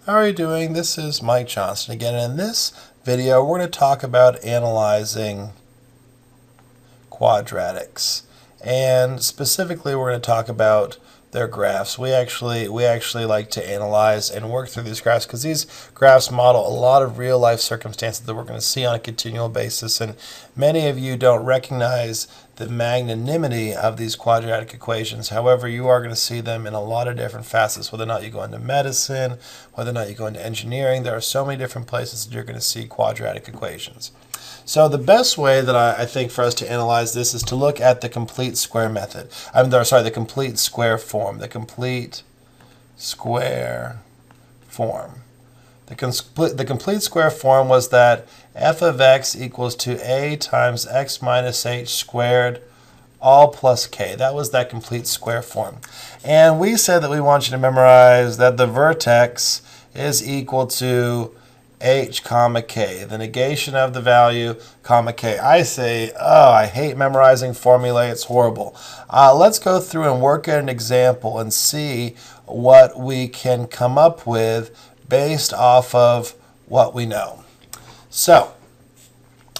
How are you doing? This is Mike Johnson again. In this video, we're going to talk about analyzing quadratics. And specifically, we're going to talk about their graphs. We actually like to analyze and work through these graphs because these graphs model a lot of real life circumstances that we're going to see on a continual basis. And many of you don't recognize the magnanimity of these quadratic equations. However, you are going to see them in a lot of different facets, whether or not you go into medicine, whether or not you go into engineering. There are so many different places that you're going to see quadratic equations. So the best way that I think for us to analyze this is to look at the complete square method. The complete square form. The complete square form. The complete square form was that f of x equals to a times x minus h squared all plus k. That was that complete square form. And we said that we want you to memorize that the vertex is equal to h comma k, the negation of the value comma k. I say, oh, I hate memorizing formulae. It's horrible. Let's go through and work at an example and see what we can come up with based off of what we know. So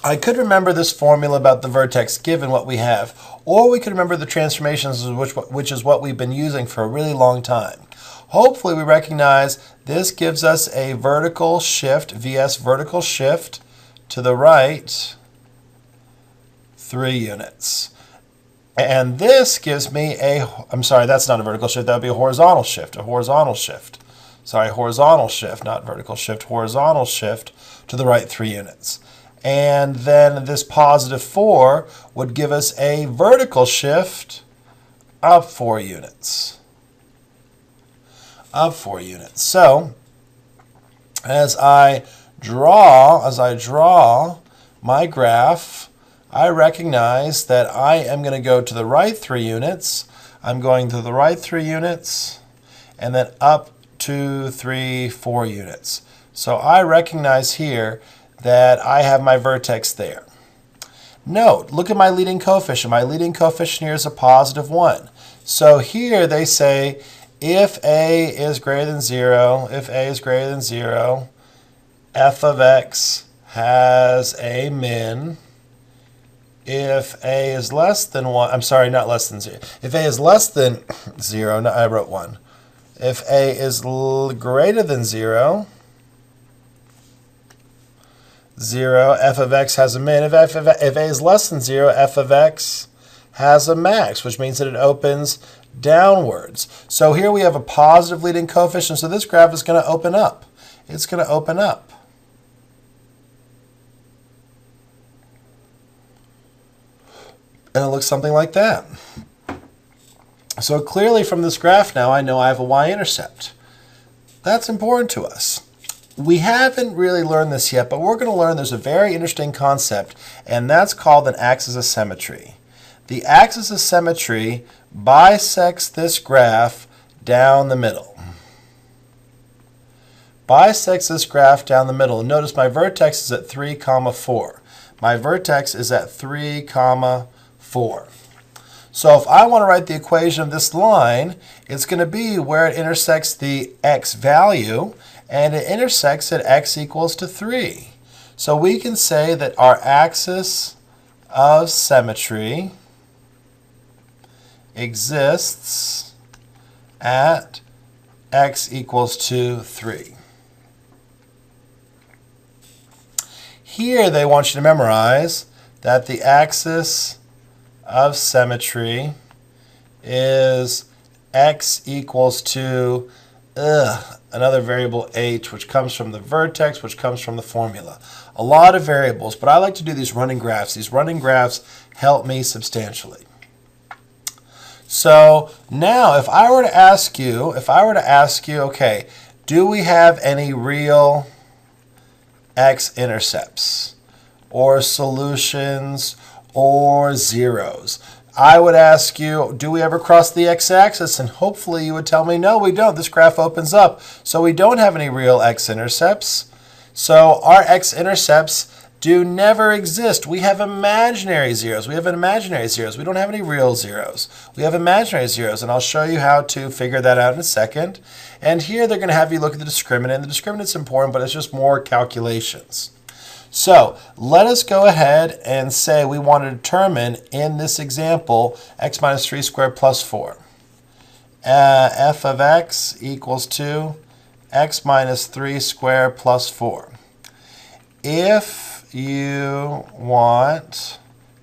I could remember this formula about the vertex given what we have, or we could remember the transformations, which is what we've been using for a really long time. Hopefully we recognize this gives us a vertical shift, VS vertical shift to the right 3 units. And this gives me I'm sorry, that's not a vertical shift, that would be a horizontal shift, horizontal shift, not vertical shift, horizontal shift to the right 3 units. And then this positive 4 would give us a vertical shift up 4 units. So as I draw my graph, I recognize that I am going to go to the right 3 units. I'm going to the right 3 units and then up 2, 3, 4 units. So I recognize here that I have my vertex there. Note, look at my leading coefficient. My leading coefficient here is a positive 1. So here they say if a is greater than 0, f of x has a min. If a is less than 1, I'm sorry, not less than 0. If a is less than 0, no, I wrote 1. If a is greater than 0, f of x has a min. If a is less than 0, f of x has a max, which means that it opens downwards. So here we have a positive leading coefficient, so this graph is going to open up. It's going to open up. And it looks something like that. So clearly from this graph now, I know I have a y-intercept. That's important to us. We haven't really learned this yet, but we're going to learn there's a very interesting concept, and that's called an axis of symmetry. The axis of symmetry bisects this graph down the middle. Bisects this graph down the middle. And notice my vertex is at 3, 4. My vertex is at 3, 4. So if I want to write the equation of this line, it's going to be where it intersects the x value, and it intersects at x equals to 3. So we can say that our axis of symmetry exists at x equals to 3. Here they want you to memorize that the axis of symmetry is x equals to another variable h, which comes from the vertex, which comes from the formula. A lot of variables, but I like to do these running graphs. These running graphs help me substantially. So now if I were to ask you, okay, do we have any real x-intercepts or solutions or zeros? I would ask you, do we ever cross the x-axis? And hopefully you would tell me, no, we don't. This graph opens up. So we don't have any real x-intercepts. So our x-intercepts do never exist. We have imaginary zeros. We don't have any real zeros. We have imaginary zeros, and I'll show you how to figure that out in a second. And here they're going to have you look at the discriminant. And the discriminant's important, but it's just more calculations. So let us go ahead and say we want to determine in this example x minus 3 squared plus 4. F of x equals to x minus 3 squared plus 4. If you want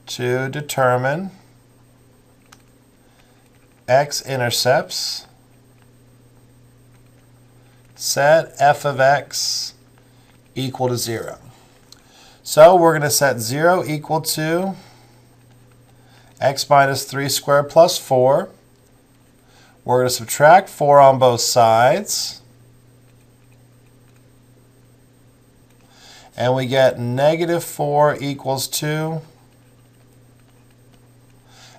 to determine x-intercepts, set f of x equal to 0. So we're going to set 0 equal to x minus 3 squared plus 4. We're going to subtract 4 on both sides. And we get negative 4 equals to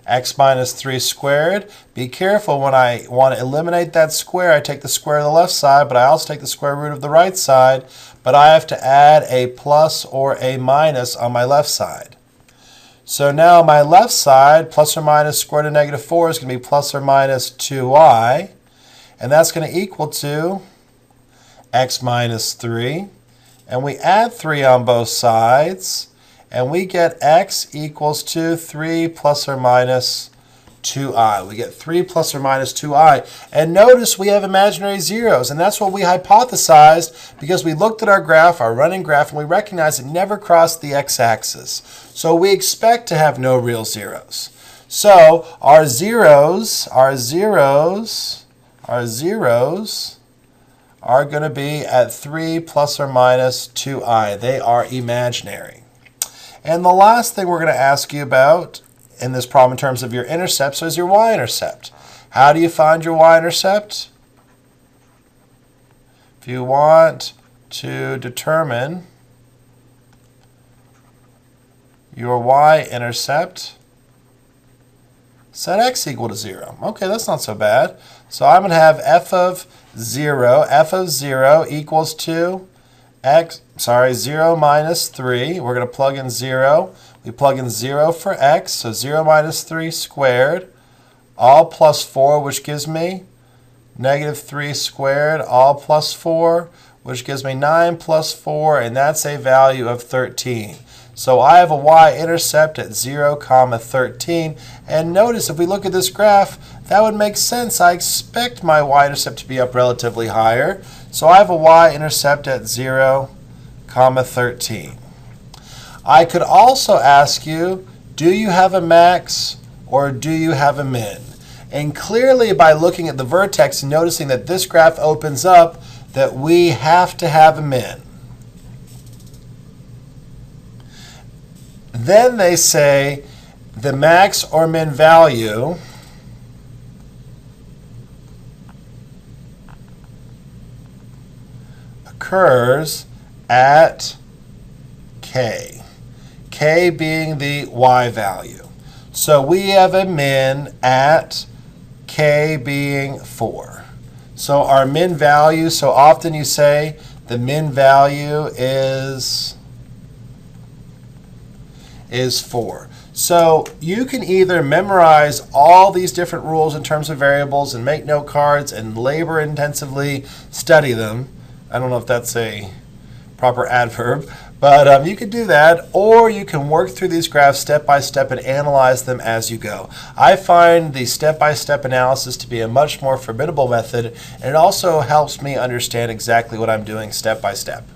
x minus 3 squared. Be careful when I want to eliminate that square. I take the square of the left side, but I also take the square root of the right side. But I have to add a plus or a minus on my left side. So now my left side, plus or minus square root of negative 4, is going to be plus or minus 2y. And that's going to equal to x minus 3. And we add 3 on both sides. And we get x equals to 3 plus or minus 2i. We get 3 plus or minus 2i. And notice we have imaginary zeros. And that's what we hypothesized because we looked at our graph, our running graph, and we recognized it never crossed the x-axis. So we expect to have no real zeros. So our zeros are going to be at 3 plus or minus 2i. They are imaginary. And the last thing we're going to ask you about in this problem in terms of your intercepts is your y-intercept. How do you find your y-intercept? If you want to determine your y-intercept, set x equal to 0. Okay, that's not so bad. So I'm going to have f of 0 equals to 0 minus 3. We're going to plug in 0. We plug in 0 for x, so 0 minus 3 squared, all plus 4, which gives me negative 3 squared, all plus 4, which gives me 9 plus 4, and that's a value of 13. So I have a y-intercept at 0, 13. And notice if we look at this graph, that would make sense. I expect my y-intercept to be up relatively higher. So I have a y-intercept at 0, 13. I could also ask you, do you have a max or do you have a min? And clearly by looking at the vertex and noticing that this graph opens up, that we have to have a min. Then they say the max or min value occurs at k, k being the y value. So we have a min at k being 4. So our min value, so often you say the min value is 4. So you can either memorize all these different rules in terms of variables and make note cards and labor intensively study them. I don't know if that's a proper adverb, but you could do that, or you can work through these graphs step by step and analyze them as you go. I find the step-by-step analysis to be a much more formidable method, and it also helps me understand exactly what I'm doing step by step.